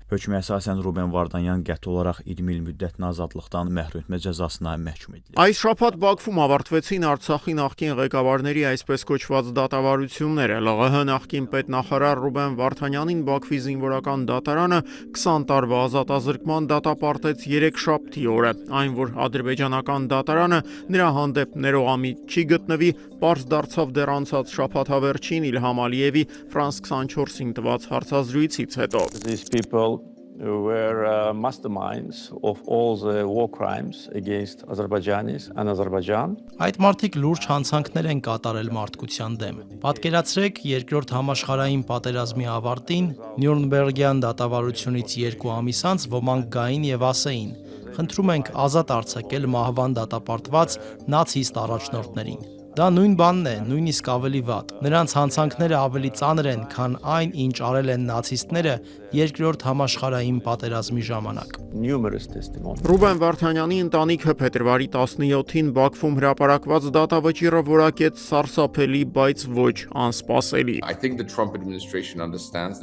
Hökümə əsasən Ruben Vardanyan qəti olaraq 20 il müddətinə azadlıqdan məhrum etmə cəzasına məhkum edilib. Այս շաբաթ Բաքվում ավարտվեցին Արցախի նախկին ղեկավարների այսպես կոչված դատավարությունները։ ԼՂՀ նախկին պետնախարար Ռուբեն Վարդանյանին Բաքվի զինվորական դատարանը 20 տարվա ազատազրկման դատապարտեց 3 շաբթի օրը։ Այն, որ ադրբեջանական դատարանը նրա հանդեպ ներողամիտ չի գտնվի, պարզ դարձավ դեռ անցած շաբաթավերջին Իլհամ Ալիևի France 24-ին տված հարցազրույցից հետո։ These people were masterminds of all the war crimes against Azerbaijanis and Azerbaijan. Այդ մարդիկ լուրջ հանցանքներ են կատարել մարդկության դեմ։ Պատկերացրեք, երկրորդ համաշխարհային պատերազմի ավարտին Նյուրնբերգյան դատավարությունից 2 ամիս անց ոմանք գային եւ ասեին. «Խնդրում ենք ազատ արձակել մահվան դատապարտված նացիստ առաջնորդներին»։ Դա նույն բանն է, նույնիսկ ավելի վատ։ Նրանց հանցանքները ավելի ծանր են, քան այն, ինչ արել են նացիստները երկրորդ համաշխարհային պատերազմի ժամանակ։ Ռուբեն Վարդանյանի ընտանիքը փետրվարի 17-ին Բաքվում հրապարակված դատավճիռը որակեց սարսափելի, բայց ոչ անսպասելի։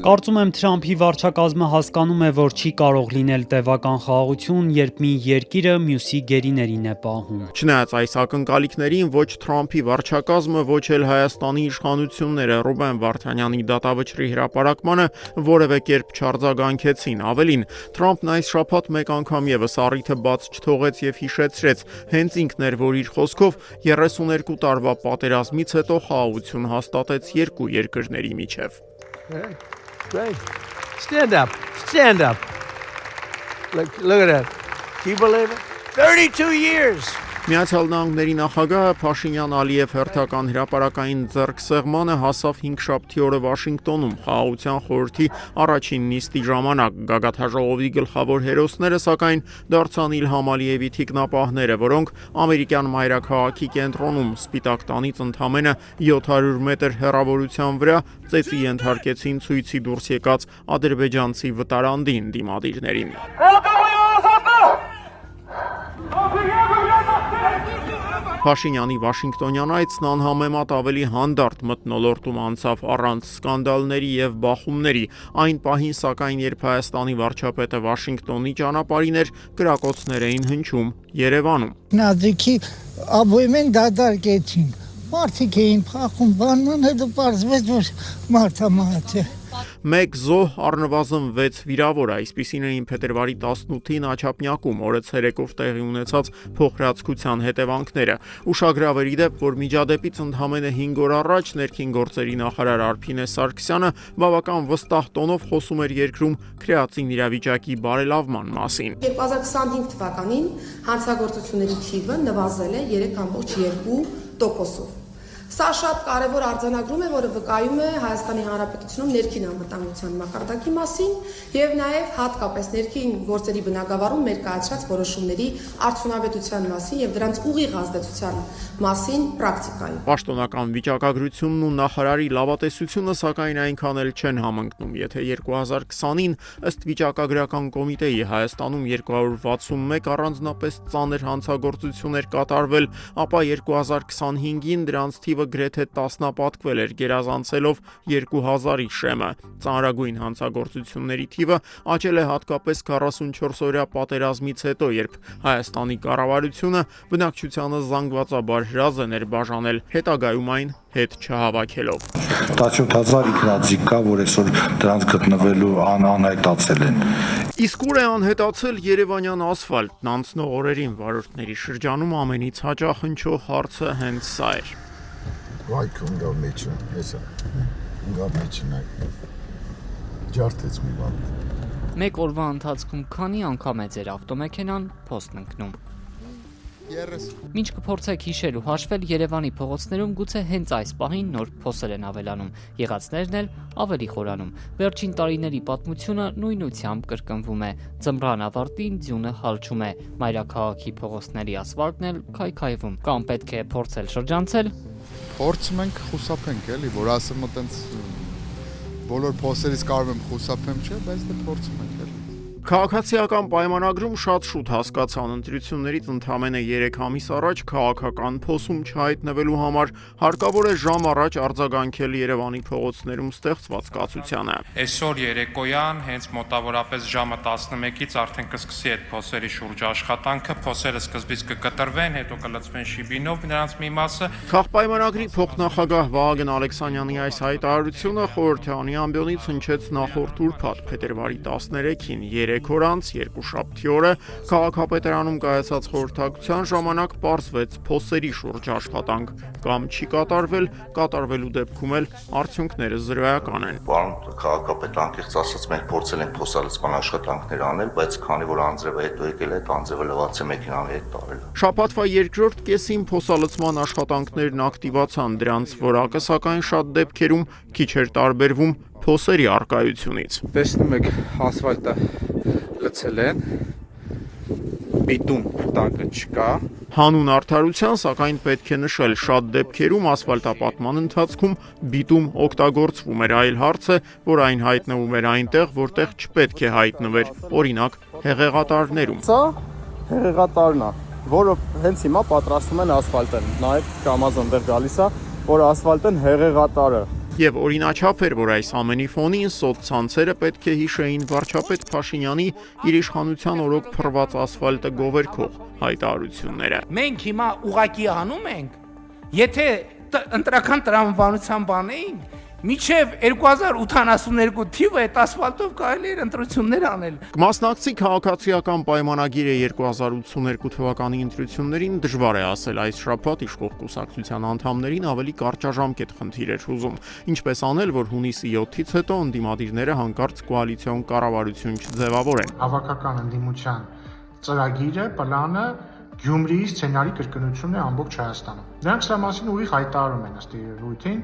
Կարծում եմ Թրամփի վարչակազմը հասկանում է, որ չի կարող լինել տևական խաղաղություն, երբ մի երկիրը մյուսի գերիներին է պահում։ Չնայած այս ակնկալիքներին ոչ Թրամփի վարչակազմը, ոչ էլ Հայաստանի իշխանությունները Ռուբեն Վարդանյանի դատավճռի հրապարակմանը որևէ կերպ չարձագանքեցին։ Ավելին, Թրամփն այս շաբաթ մեկ անգամ եւս առիթը բաց չթողեց եւ հիշեցրեց, հենց ինքն էր, որ իր խոսքով 32 տարվա պատերազմից հետո խաղաղություն հաստատեց երկու երկրների միջև։ Stand up. Look at that. Do you believe it? 32 years. Միացյալ Նահանգների նախագահը Փաշինյան-Ալիև հերթական հրապարակային ձեռքսեղմանը հասավ 5 շաբթի օրը Վաշինգտոնում Խաղաղության խորհրդի առաջին նիստի ժամանակ։ Գագաթաժողովի գլխավոր հերոսները սակայն դարձան Իլհամ Ալիևի թիկնապահները, որոնք ամերիկյան մայրաքաղաքի կենտրոնում Սպիտակ տանից ընդամենը 700 մետր հեռավորության վրա ծեծի ենթարկեցին ցույցի դուրս եկած ադրբեջանցի վտարանդին դիմադիրներին։ Փաշինյանի Վաշինգտոնյան այցն անհամեմատ ավելի հանդարտ մթնոլորտում անցավ առանց սկանդալների եւ բախումների։ Այն պահին սակայն, երբ Հայաստանի վարչապետը Վաշինգտոնի ճանապարհին էր, կրակոցներ էին հնչում Երևանում։ Նազիքի աբույմեն դադարեցին։ Մարդիկ էին փախում, բանման հետո պարզվեց, որ մարդը մահաց է։ Մեկ զոհ, առնվազն 6 վիրավոր, այսպիսին էին փետրվարի 18-ին Աչափնյակում օրը ցերեկով տեղի ունեցած փոխհրացքության հետևանքները։ Ուշագրավ էր ի դեպ, որ միջադեպից ընդամենը 5 օր առաջ ներքին գործերի նախարար Արփինե Սարգսյանը բավական վստահ տոնով խոսում էր երկրում քրեածին իրավիճակի բարելավման մասին։ 2025 թվականին հանցագործությունների թիվը նվազել է 3.2%-ով։ Սա շատ կարևոր արձանագրում է, որը վկայում է Հայաստանի Հանրապետությունում ներքին անվտանգության մակարդակի մասին եւ նաեւ հատկապես ներքին գործերի բնագավառում մեր կայացրած որոշումների արդյունավետության մասին եւ դրանց ուղիղ ազդեցության մասին պրակտիկայում։ Պաշտոնական վիճակագրությունն ու նախարարի լավատեսությունը սակայն այնքան էլ չեն համընկնում, եթե 2020-ին ըստ վիճակագրական կոմիտեի Հայաստանում 261 առանձնապես ծանր հանցագործություն էր կատարվել, ապա 2025-ին դրանց թիվը գրեթե տասնապատկվել էր, գերազանցելով 2000-ի շեմը։ Ծանրագույն հանցագործությունների թիվը աճել է հատկապես 44-օրյա պատերազմից հետո, երբ Հայաստանի կառավարությունը բնակչությանը զանգվածաբար հրազ է ներբաժանել, հետագայում այն հետ չհավաքելով։ 17000 ինքնաձիգ կա, որ այսօր դրանց գտնվելու անհայտացել են։ Իսկ ուր է անհետացել Երևանյան ասֆալտն անցնող օրերին վարորդների շրջանում ամենից հաճախ հնչող հարցը հենց սա էր։ Վայքում գավ մեջը, հեսա, գավ մեջը, ջարդեց մի բան։ Մեկ օրվա ընթացքում քանի անգամ է ձեր ավտոմեքենան փոստ ընկնում։ Մինչ կփորձեք հիշել ու հաշվել, Երևանի փողոցներում գուցե հենց այս պահին նոր փոսեր են ավելանում, եղածներն էլ ավելի խորանում։ Վերջին տարիների պատմությունը նույնությամբ կրկնվում է։ Ձմռան ավարտին ձյունը հալչում է, մայրաքաղաքի փողոցների ասֆալտն էլ քայքայվում։ Կամ պետք է փորձել շրջանցել։ Փորձում ենք խուսափենք, էլի, որ ասեմ այտենց բոլոր փոսերից կարող եմ խուսափեմ, չէ, բայց դե փորձում ենք, էլի։ Քաղաքացիական պայմանագրում շատ շուտ հասկացան ընտրություններից ընդամենը 3 ամիս առաջ քաղաքական փոսում չհայտնվելու համար հարկավոր է ժամ առաջ արձագանքել Երևանի փողոցներում ստեղծված կացությանը։ Այսօր երեկոյան հենց մոտավորապես ժամը 11-ից արդեն կսկսի այդ փոսերի շուրջ աշխատանքը, փոսերը սկզբից կկտրվեն, հետո կլցվեն շիբինով նրանց մի մասը։ Քաղաքապայմանագրի փոխնախագահ Վահագն Ալեքսանյանի այս հայտարարությունը խորհրդարանի ամբիոնից հնչեց նախորդ ուրբաթ փետրվարի 13-ին 3 օր անց երկուշաբթի օրը քաղաքապետարանում կայացած խորհրդակցության ժամանակ պարզվեց փոսերի շուրջ աշխատանք կամ չի կատարվել, կատարվելու դեպքում էլ արդյունքները զրոյական են։ Պարոն քաղաքապետ, անկեղծ ասած մենք փորձել ենք փոսալցման աշխատանքներ անել, բայց քանի որ անձրևը հետո եկել է, անձրևը լվացի մեքենան հետ տարել։ Շաբաթվա երկրորդ կեսին փոսալցման աշխատանքներն ակտիվացան, դրանց որակը սակայն շատ դեպքերում քիչ էր տարբերվում փոսերի առկայությունից։ Տեսնում եք, ասֆալտը լցել են, բիտում տակը չկա։ Հանուն արդարության, սակայն պետք է նշել, շատ դեպքերում ասֆալտապատման ընթացքում բիտում օգտագործվում էր, այլ հարց է, որ այն հայտնվում էր այնտեղ, որտեղ չպետք է հայտնվեր, օրինակ հեղեղատարներում։ Սա հեղեղատարն է, որը հենց հիմա պատրաստում են ասֆալտեն։ Նայեք, կամազն դեռ գալիս է, որ ասֆալտեն հեղեղատարը։ Եվ օրինաչափ էր, որ այս ամենի ֆոնին սոցցանցերը պետք է հիշեին վարչապետ Փաշինյանի իր իշխանության օրոք փռված ասֆալտը գովերքող հայտարարությունները։ Մենք հիմա ուղակի անում ենք, եթե ընտրական տրամաբանության բանեին, միջև 2082 թիվը այդ ասֆալտով կարելի էր ընտրություններ անել։ Կմասնակցի քաղաքացիական պայմանագիրը 2082 թվականի ընտրություններին դժվար է ասել, այս շաբաթ իշխող կուսակցության անդամներին ավելի կարճաժամկետ խնդիր էր ուզում, ինչպես անել, որ հունիսի 7-ից հետո ընդդիմադիրները հանկարծ կոալիցիոն կառավարություն չձևավորեն։ Հավաքական ընդդիմության ծրագիրը, պլանը Գյումրիի սցենարի կրկնությունն է ամբողջ Հայաստանում։ Դրանք սրա մասին ուղիղ հայտարարում են ըստ երևույթին։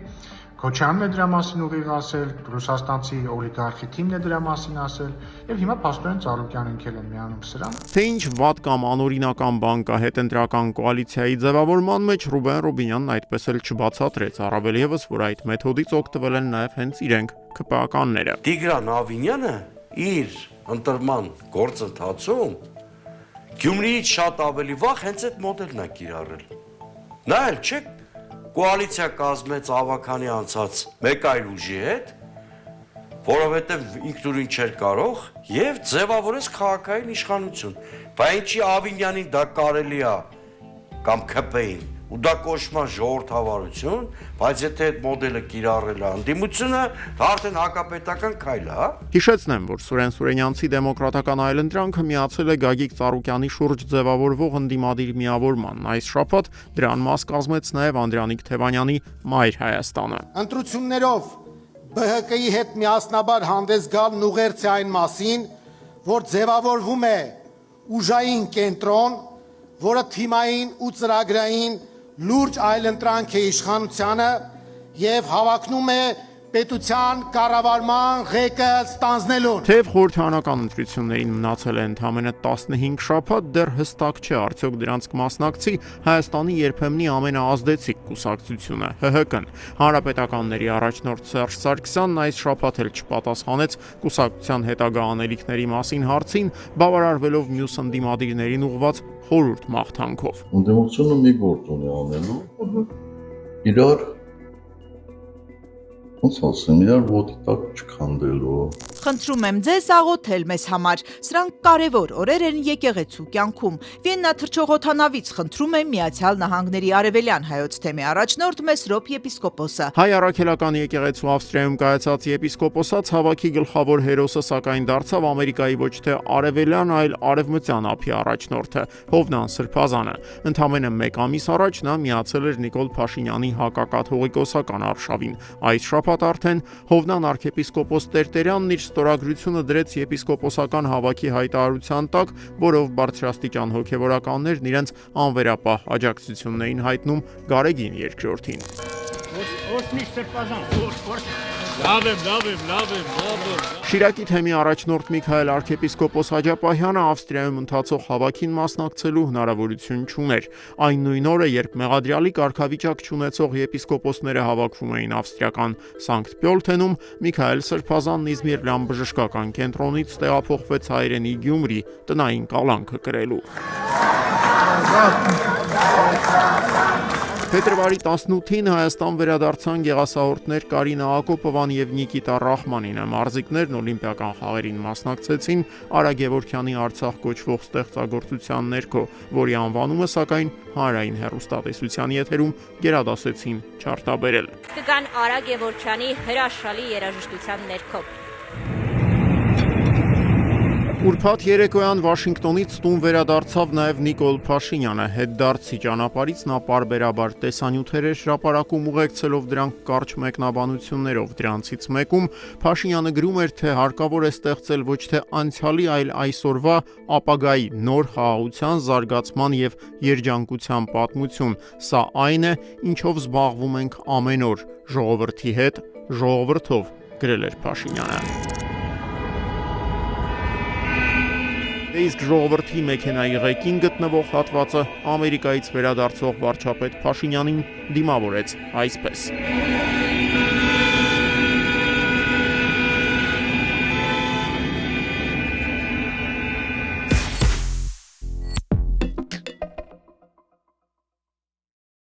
Քոչյանն է դրա մասին ուղիղ ասել, ռուսաստանցի օլիգարխի թիմն է դրա մասին ասել, եւ հիմա փաստորեն Ծառուկյանն ընկել են միանում սրան։ Թե ինչ վատ կամ անօրինական բան կա հետընտրական կոալիցիայի ձևավորման մեջ, Ռուբեն Ռոբինյանն այդպես էլ չբացատրեց, առավել եւս, որ այդ մեթոդից օգտվել են նաեւ հենց իրենք ԿՊԱ-կանները։ Տիգրան Ավինյանը իր ընտրման գործընթացում Գյումրիից շատ ավելի վաղ հենց այդ մոդելն է կիրառել։ Նա էլ չէ կոալիցիա կազմեց ավականի անցած մեկ այլ ուժի հետ, որովհետև ինքնուրույն չէր կարող եւ ձևավորեց քաղաքային իշխանություն։ Բայց ինչի Ավինյանին դա կարելի է կամ ԿՊ-ին, ու դա կոչվում է ժողովրդավարություն, բայց եթե այդ մոդելը կիրառել է ընդդիմությունը, դա արդեն հակապետական քայլ է, հա։ Հիշեցնեմ, որ Սուրեն Սուրենյանցի դեմոկրատական այլընտրանքը միացել է Գագիկ Ծառուկյանի շուրջ ձևավորվող ընդդիմադիր միավորման։ Այս շաբաթ դրան մաս կազմեց նաև Անդրանիկ Թևանյանի Մայր Հայաստանը։ Ընտրություններով ԲՀԿ-ի հետ միասնաբար հանդես գալն ուղերձ է այն մասին, որ ձևավորվում է ուժային կենտրոն, որը թիմային ու ծրագրային լուրջ այլընտրանք է իշխանությանը եւ հավակնում է պետության կառավարման ղեկը ստանձնելուն։ Թեև խորհրդարանական ընտրություններին մնացել է ընդամենը 15 շաբաթ, դեռ հստակ չէ արդյոք դրանց կմասնակցի Հայաստանի երբեմնի ամենաազդեցիկ կուսակցությունը ՀՀԿ-ն։ Հանրապետականների առաջնորդ Սերժ Սարգսյանն այս շաբաթ էլ չպատասխանեց կուսակցության հետագա անելիքների մասին հարցին, բավարարվելով մյուս ընդդիմադիրներին ուղղված խորհուրդ մաղթանքով։ Ընդդիմությունը մի գործ ունի անելու, իրար ոնց ասեմ, իրար ոտի տակ չքանդելու։ Խնդրում եմ ձեզ աղոթել մեզ համար, սրանք կարևոր օրեր են եկեղեցու կյանքում։ Վիեննա թռչողոթանավից խնդրում եմ Միացյալ Նահանգների արևելյան հայոց թեմի առաջնորդ Մեսրոպ եպիսկոպոսը։ Հայ առաքելական եկեղեցու Ավստրիայում կայացած եպիսկոպոսած հավաքի գլխավոր հերոսը սակայն դարձավ Ամերիկայի ոչ թե արևելյան, այլ արևմտյան ափի առաջնորդը Հովնան Սրբազանը։ Ընդամենը 1 ամիս առաջ նա միացել էր Նիկոլ Փաշինյանի հակակաթողիկոսական արշավին։ Այս շաբաթ արդեն Հովնան arczepiskopos Տերտերյանն իր ստորագրությունը դրեց եպիսկոպոսական հավաքի հայտարարության տակ, որով բարձրաստիճան հոգևորականներն իրենց անվերապահ աջակցությունն էին հայտնում Գարեգին երկրորդին։ Շիրակի թեմի առաջնորդ Միքայել arczepiskopos Հաջապահյանը Ավստրիայում ընթացող հավաքին մասնակցելու հնարավորություն չուներ։ Այն նույն օրը, երբ մեղադրյալի կարգավիճակ չունեցող եպիսկոպոսները հավաքվում էին ավստրիական Սանկտ Պյոլթենում, Միքայել Սրբազանն Իզմիրյան բժշկական կենտրոնից տեղափոխվեց հայրենի Գյումրի տնային կալանքը կրելու։ Փետրվարի 18-ին Հայաստան վերադարձան գեղասահորդներ Կարինա Ակոպովան եւ Նիկիտա Ռախմանինը։ Մարզիկներն օլիմպիական խաղերին մասնակցեցին Արա Գևորգյանի Արցախ կոչվող ստեղծագործության ներքո, որի անվանումը սակայն հանրային հեռուստատեսության եթերում գերադասեցին չարտաբերել։ Կգան Արա Գևորգյանի հրաշալի երաժշտության ներքո։ Ուրբաթ երեկոյան Վաշինգտոնից տուն վերադարձավ նաև Նիկոլ Փաշինյանը։ Հետդարձի ճանապարհից նա պարբերաբար տեսանյութեր էր հրապարակում, ուղեկցելով դրանք կարճ մեկնաբանություններով։ Դրանցից մեկում Փաշինյանը գրում էր, թե հարկավոր է ստեղծել ոչ թե անցյալի, այլ այսօրվա ապագայի նոր խաղաղության, զարգացման եւ երջանկության պատմություն։ Սա այն է, ինչով զբաղվում ենք ամեն օր, ժողովրդի հետ, ժողովրդով, գրել էր Փաշինյանը։ Իսկ ժողովրդի մեքենայի ղեկին գտնվող հատվածը Ամերիկայից վերադարձող վարչապետ Փաշինյանին դիմավորեց այսպես.